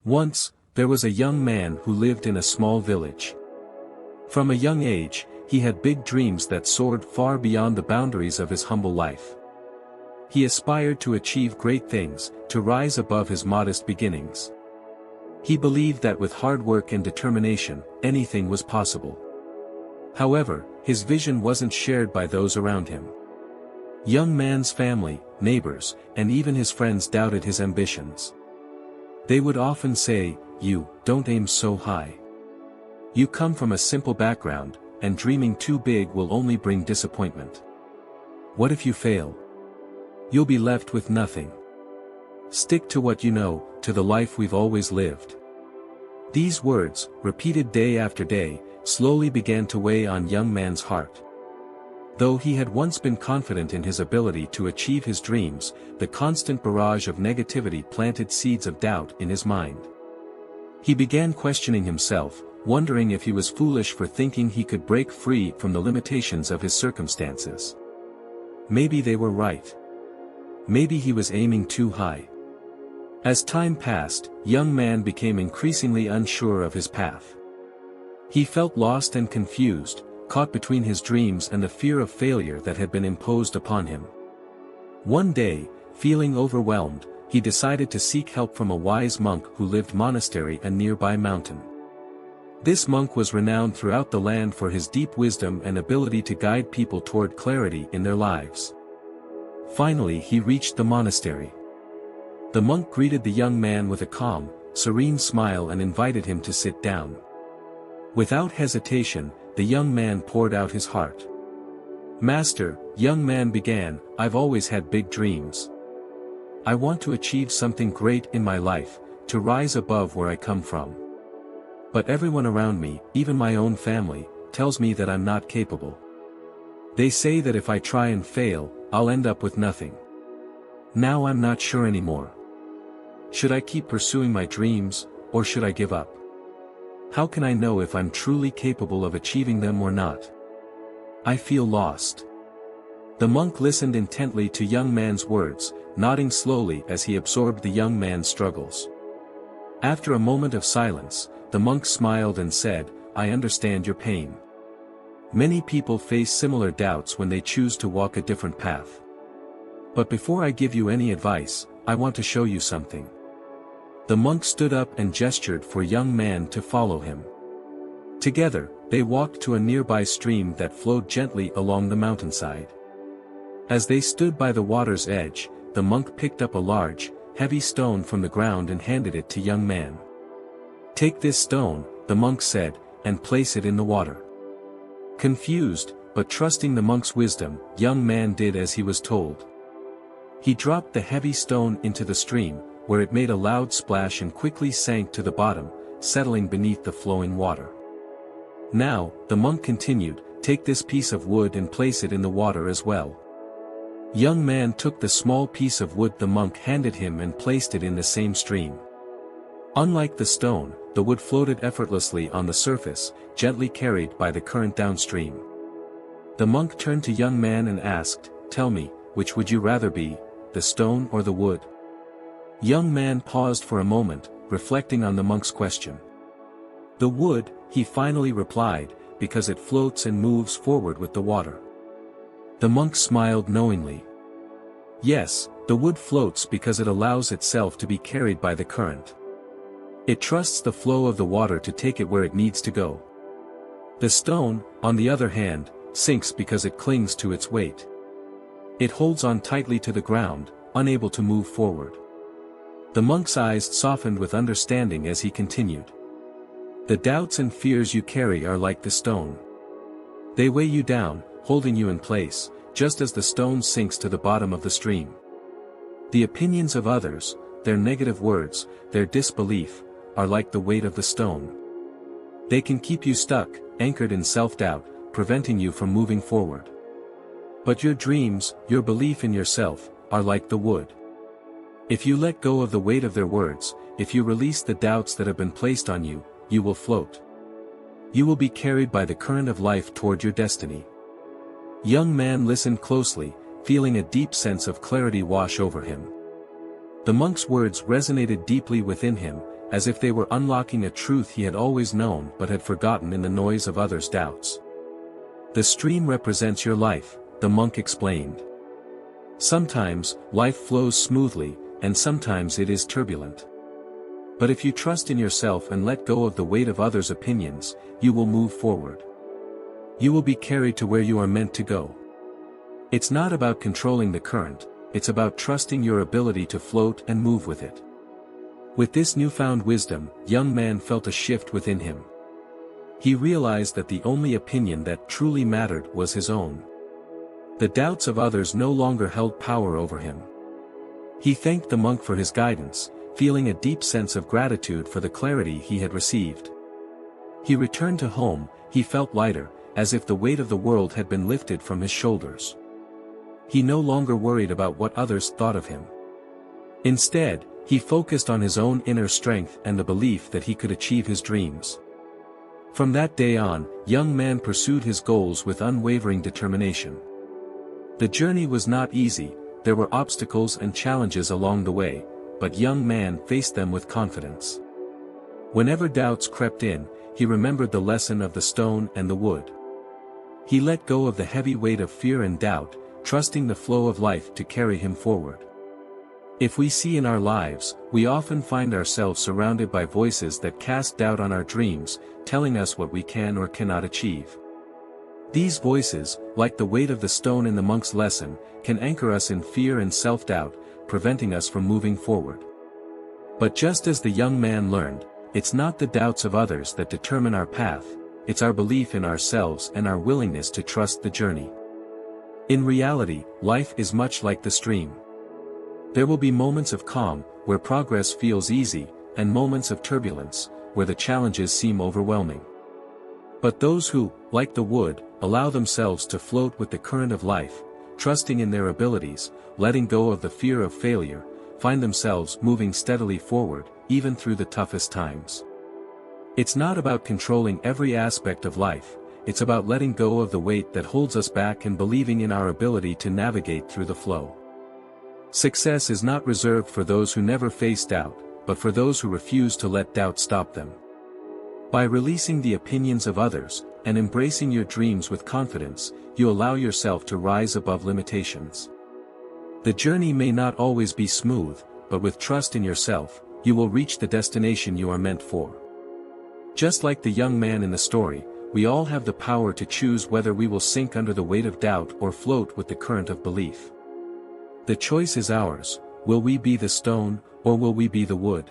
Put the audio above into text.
Once, there was a young man who lived in a small village. From a young age, he had big dreams that soared far beyond the boundaries of his humble life. He aspired to achieve great things, to rise above his modest beginnings. He believed that with hard work and determination, anything was possible. However, his vision wasn't shared by those around him. Young man's family, neighbors, and even his friends doubted his ambitions. They would often say, "You don't aim so high. You come from a simple background, and dreaming too big will only bring disappointment. What if you fail? You'll be left with nothing. Stick to what you know, to the life we've always lived." These words, repeated day after day, slowly began to weigh on young man's heart. Though he had once been confident in his ability to achieve his dreams, the constant barrage of negativity planted seeds of doubt in his mind. He began questioning himself, wondering if he was foolish for thinking he could break free from the limitations of his circumstances. Maybe they were right. Maybe he was aiming too high. As time passed, young man became increasingly unsure of his path. He felt lost and confused, caught between his dreams and the fear of failure that had been imposed upon him. One day, feeling overwhelmed, he decided to seek help from a wise monk who lived monastery a nearby mountain. This monk was renowned throughout the land for his deep wisdom and ability to guide people toward clarity in their lives. Finally he reached the monastery. The monk greeted the young man with a calm, serene smile and invited him to sit down. Without hesitation, the young man poured out his heart. "Master," young man began, "I've always had big dreams. I want to achieve something great in my life, to rise above where I come from. But everyone around me, even my own family, tells me that I'm not capable. They say that if I try and fail, I'll end up with nothing. Now I'm not sure anymore. Should I keep pursuing my dreams, or should I give up? How can I know if I'm truly capable of achieving them or not? I feel lost." The monk listened intently to young man's words, nodding slowly as he absorbed the young man's struggles. After a moment of silence, the monk smiled and said, "I understand your pain. Many people face similar doubts when they choose to walk a different path. But before I give you any advice, I want to show you something." The monk stood up and gestured for young man to follow him. Together, they walked to a nearby stream that flowed gently along the mountainside. As they stood by the water's edge, the monk picked up a large, heavy stone from the ground and handed it to young man. "Take this stone," the monk said, "and place it in the water." Confused, but trusting the monk's wisdom, young man did as he was told. He dropped the heavy stone into the stream, where it made a loud splash and quickly sank to the bottom, settling beneath the flowing water. "Now," the monk continued, "take this piece of wood and place it in the water as well." Young man took the small piece of wood the monk handed him and placed it in the same stream. Unlike the stone, the wood floated effortlessly on the surface, gently carried by the current downstream. The monk turned to young man and asked, "Tell me, which would you rather be, the stone or the wood?" Young man paused for a moment, reflecting on the monk's question. "The wood," he finally replied, "because it floats and moves forward with the water." The monk smiled knowingly. "Yes, the wood floats because it allows itself to be carried by the current. It trusts the flow of the water to take it where it needs to go. The stone, on the other hand, sinks because it clings to its weight. It holds on tightly to the ground, unable to move forward." The monk's eyes softened with understanding as he continued. "The doubts and fears you carry are like the stone. They weigh you down, holding you in place, just as the stone sinks to the bottom of the stream. The opinions of others, their negative words, their disbelief, are like the weight of the stone. They can keep you stuck, anchored in self-doubt, preventing you from moving forward. But your dreams, your belief in yourself, are like the wood. If you let go of the weight of their words, if you release the doubts that have been placed on you, you will float. You will be carried by the current of life toward your destiny." Young man listened closely, feeling a deep sense of clarity wash over him. The monk's words resonated deeply within him, as if they were unlocking a truth he had always known but had forgotten in the noise of others' doubts. The stream represents your life, the monk explained. Sometimes, life flows smoothly, and sometimes it is turbulent. But if you trust in yourself and let go of the weight of others' opinions, you will move forward. You will be carried to where you are meant to go. It's not about controlling the current, it's about trusting your ability to float and move with it. With this newfound wisdom, young man felt a shift within him. He realized that the only opinion that truly mattered was his own. The doubts of others no longer held power over him. He thanked the monk for his guidance, feeling a deep sense of gratitude for the clarity he had received. He returned to home, he felt lighter, as if the weight of the world had been lifted from his shoulders. He no longer worried about what others thought of him. Instead, he focused on his own inner strength and the belief that he could achieve his dreams. From that day on, young man pursued his goals with unwavering determination. The journey was not easy, there were obstacles and challenges along the way, but young man faced them with confidence. Whenever doubts crept in, he remembered the lesson of the stone and the wood. He let go of the heavy weight of fear and doubt, trusting the flow of life to carry him forward. If we see in our lives, we often find ourselves surrounded by voices that cast doubt on our dreams, telling us what we can or cannot achieve. These voices, like the weight of the stone in the monk's lesson, can anchor us in fear and self-doubt, preventing us from moving forward. But just as the young man learned, it's not the doubts of others that determine our path, it's our belief in ourselves and our willingness to trust the journey. In reality, life is much like the stream. There will be moments of calm, where progress feels easy, and moments of turbulence, where the challenges seem overwhelming. But those who, like the wood, allow themselves to float with the current of life, trusting in their abilities, letting go of the fear of failure, find themselves moving steadily forward, even through the toughest times. It's not about controlling every aspect of life, it's about letting go of the weight that holds us back and believing in our ability to navigate through the flow. Success is not reserved for those who never face doubt, but for those who refuse to let doubt stop them. By releasing the opinions of others, and embracing your dreams with confidence, you allow yourself to rise above limitations. The journey may not always be smooth, but with trust in yourself, you will reach the destination you are meant for. Just like the young man in the story, we all have the power to choose whether we will sink under the weight of doubt or float with the current of belief. The choice is ours: will we be the stone, or will we be the wood?